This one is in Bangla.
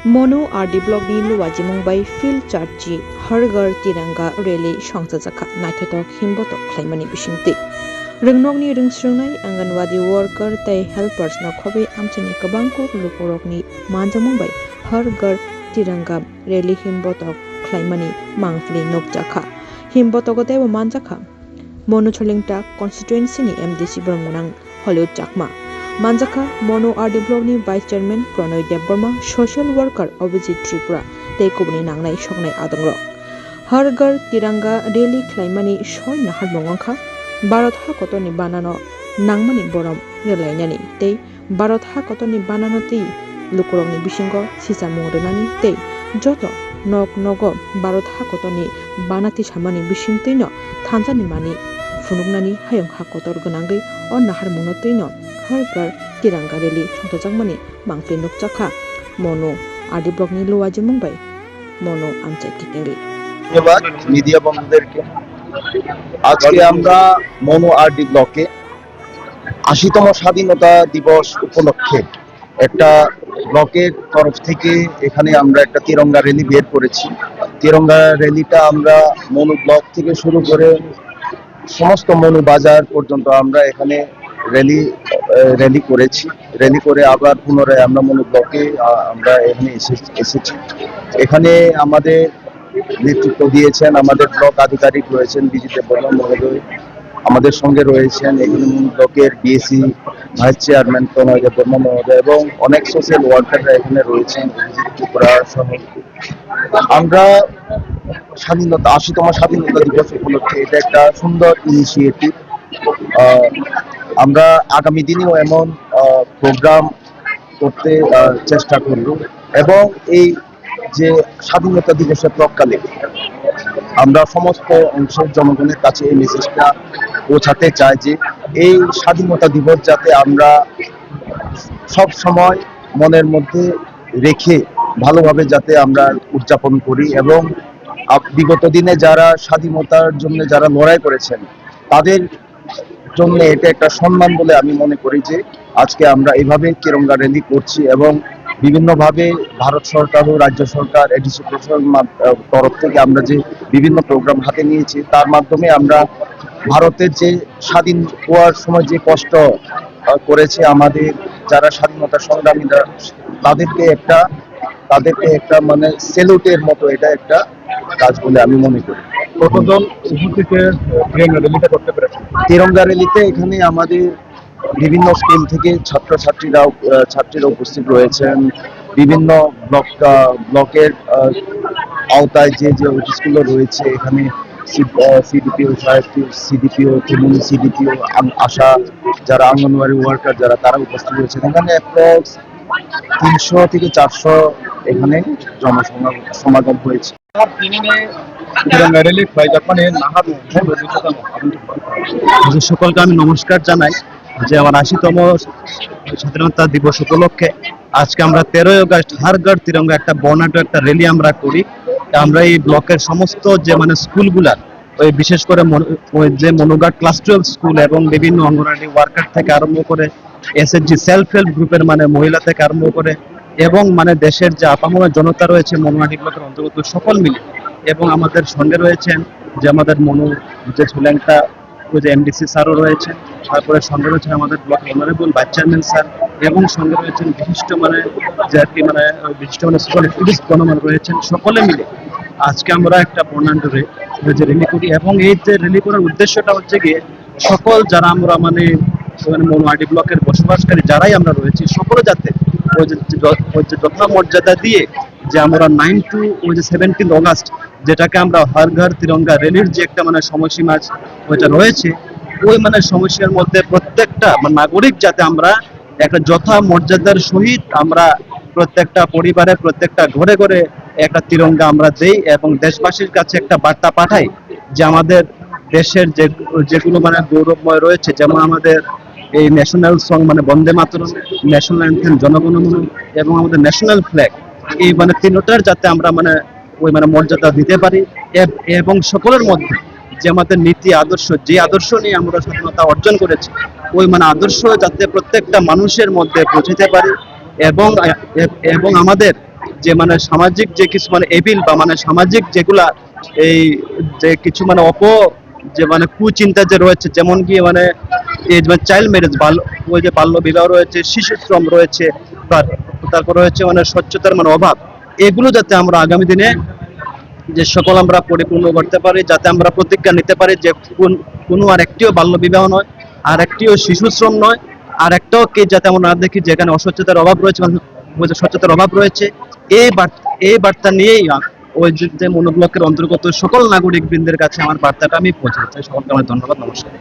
मनु आरडी ब्लॉक नि लुवाजी मुंबई फील्ड चार्जी हर घर तिरंगा रैली संजाजाखा नाइथोटक हिमबोटक खलाइमानि बिसिंति रोंनकनि रोंस्रोंनाय आंगनवाड़ी वर्कर तै हेल्पर्स न खबै आमचिनि गोबांखौ लुकरकनि मानजा मुंबई हर घर तिरंगा रैली हिमबोटक खलाइमानि मांफलि नोकजाखा हिमबोटकते मानजाखा मनु छलिंगटा कन्स्टिट्युएन्सी नि एमडीसी ब्रह्मनां हलिउड चाकमा मानजाखा मनु आरडी ब्लॉक नि vice chairman Pranay Debbarma social worker Abhijit Tripura तेकुबनि नांनाय सकनाय आदंग हर घर तिरंगा रैली खलाइमानि सय नाहार मंगखा भारत हाकतनि बानानो नांमानि बरम रेलायनानि तै भारत हाकतनि बानानो तै लुकरंनि बिसिंग सिसा मुंरनानि तै जत नक नग भारत हाकतनि बानाति सामानि बिसिंतैनो थानजानि मानि फुनुगनानि हायं हाकतर गोनांगै अ नाहार मुंनतैनो हर Ghar Tiranga rally संजाजाकमानि मांफ्ले नुकजाखा Manu RD block नि लुवाजी मुंबई मनु आमचे किकेंगे ধন্যবাদ মিডিয়া বন্ধুদেরকে। আজকে আমরা মনো আরডি ব্লকে ৮০তম স্বাধীনতা দিবস উপলক্ষে একটা ব্লকের তরফ থেকে এখানে আমরা একটা তিরঙ্গা র্যালি বের করেছি। তিরঙ্গা র্যালিটা আমরা মনো ব্লক থেকে শুরু করে সমস্ত মনো বাজার পর্যন্ত আমরা এখানে র্যালি করেছি। র্যালি করে আবার পুনরায় আমরা মনো ব্লকে আমরা এখানে এসেছি। এখানে আমাদের নেতৃত্ব দিয়েছেন আমাদের ব্লক আধিকারিক রয়েছেন বিজিত বর্মা মহোদয়, আমাদের সঙ্গে রয়েছেন এখানে ব্লকের বিএসি ভাইস চেয়ারম্যান প্রণয় বর্মা মহোদয় এবং অনেক সোশ্যাল ওয়ার্কাররা এখানে রয়েছেন ত্রিপুরা সহ। আমরা ৮০তম স্বাধীনতা দিবস উপলক্ষে এটা একটা সুন্দর ইনিশিয়েটিভ। আমরা আগামী দিনেও এমন প্রোগ্রাম করতে চেষ্টা করব এবং এই যে স্বাধীনতা দিবসের প্রাক্কালে আমরা সমস্ত অংশের জনগণের কাছে এই মেসেজটা পৌঁছাতে চাই যে এই স্বাধীনতা দিবস যাতে আমরা সব সময় মনের মধ্যে রেখে ভালোভাবে যাতে আমরা উদযাপন করি এবং বিগত দিনে যারা স্বাধীনতার জন্য যারা লড়াই করেছেন তাদের জন্য এটা একটা সম্মান বলে আমি মনে করি যে আজকে আমরা এইভাবে তিরঙ্গা র্যালি করছি এবং বিভিন্নভাবে ভারত সরকার ও রাজ্য সরকার এডিসি প্রশাসনের তরফ থেকে আমরা যে বিভিন্ন প্রোগ্রাম হাতে নিয়েছি তার মাধ্যমে আমরা ভারতের যে স্বাধীন হওয়ার সময় যে কষ্ট করেছে আমাদের যারা স্বাধীনতা সংগ্রামীরা তাদেরকে একটা মানে সেলুটের মতো এটা একটা কাজ বলে আমি মনে করি। কতজন উপস্থিত তিরঙ্গা র্যালিটা করতে পেরেছেন? তিরঙ্গা র্যালিতে এখানে আমাদের বিভিন্ন স্কুল থেকে ছাত্রীরা উপস্থিত রয়েছেন। বিভিন্ন ব্লকের আওতায় যে অফিসগুলো রয়েছে এখানে সিডিপিও সিডিপিও তৃণমূল সিডিপিও আশা যারা আঙ্গনওয়াড়ি ওয়ার্কার যারা তারা উপস্থিত রয়েছেন। এখানে অ্যাপ্রক্স ৩০০ থেকে ৪০০ এখানে জনসমাগম হয়েছে। সকলকে আমি নমস্কার জানাই যে আমার ৮০তম স্বাধীনতা দিবস উপলক্ষে আজকে আমরা 13ই আগস্ট হর ঘর তিরঙ্গা একটা বর্ণাঢ্য একটা র্যালি আমরা করি। আমরা এই ব্লকের সমস্ত যে মানে স্কুলগুলার ওই বিশেষ করে যে মনোঘাট ক্লাস 12 স্কুল এবং বিভিন্ন অঙ্গনওয়াড়ি ওয়ার্কার থেকে আরম্ভ করে এসএসজি সেলফ হেল্প গ্রুপের মানে মহিলা থেকে আরম্ভ করে এবং মানে দেশের যে আপামর জনতা রয়েছে মনোহাটি ব্লকের অন্তর্গত সকল মিলে এবং আমাদের সঙ্গে রয়েছেন যে আমাদের যে ঝুলেংটা ওই যে এমডিসি স্যারও রয়েছেন, তারপরে সঙ্গে রয়েছেন আমাদের block honourable vice chairman sir এবং সঙ্গে রয়েছেন বিশিষ্ট মানে সোশ্যাল অ্যাক্টিভিস্ট গণমান রয়েছেন। সকলে মিলে আজকে আমরা একটা বর্ণাঢ্য র্যালি করি এবং এই যে র্যালি করার উদ্দেশ্যটা হচ্ছে গিয়ে সকল যারা আমরা মানে মনোহাটি ব্লকের বসবাসকারী যারাই আমরা রয়েছি সকলে যাতে ওই যে যথা মর্যাদা দিয়ে যে আমরা 9 to 17 অগাস্ট যেটাকে আমরা হর ঘর তিরঙ্গা র্যালির যে একটা মানে সময়সীমা ওইটা রয়েছে ওই মানে সমস্যার মধ্যে প্রত্যেকটা নাগরিক যাতে আমরা একটা যথা মর্যাদার সহিত আমরা প্রত্যেকটা পরিবারে প্রত্যেকটা ঘরে ঘরে একটা তিরঙ্গা আমরা দেই এবং দেশবাসীর কাছে একটা বার্তা পাঠাই যে আমাদের দেশের যেগুলো মানে গৌরবময় রয়েছে যেমন আমাদের এই ন্যাশনাল সং মানে বন্দে মাতরম, ন্যাশনাল অ্যান্থেম জনগণমন এবং আমাদের ন্যাশনাল ফ্ল্যাগ এই মানে তিনটার যাতে আমরা মানে ওই মানে মর্যাদা দিতে পারি এবং সকলের মধ্যে যে আমাদের নীতি আদর্শ যে আদর্শ নিয়ে আমরা স্বাধীনতা অর্জন করেছি ওই মানে আদর্শ যাতে প্রত্যেকটা মানুষের মধ্যে পৌঁছতে পারি এবং আমাদের যে মানে সামাজিক যে কিছু মানে এপিল বা মানে সামাজিক যেগুলা এই যে কিছু মানে যে মানে কুচিন্তা যে রয়েছে, যেমন কি মানে এই যে চাইল্ড ম্যারেজ, ওই যে বাল্য বিবাহ রয়েছে, শিশু শ্রম রয়েছে, তারপর রয়েছে মানে স্বচ্ছতার মানে অভাব, এগুলো যাতে আমরা আগামী দিনে যে সকল আমরা পরিপূর্ণ করতে পারি, যাতে আমরা প্রতিজ্ঞা নিতে পারি যে কোনো আর একটিও বাল্য বিবাহ নয়, আর একটিও শিশু শ্রম নয়, আর একটাও কে যাতে আমরা না দেখি যেখানে অস্বচ্ছতার অভাব রয়েছে, স্বচ্ছতার অভাব রয়েছে। এই বার্তা নিয়েই ওই যে মনোব্লকের অন্তর্গত সকল নাগরিক বৃন্দের কাছে আমার বার্তাটা আমি পৌঁছে দিচ্ছি। সকলকে আমার ধন্যবাদ, নমস্কার।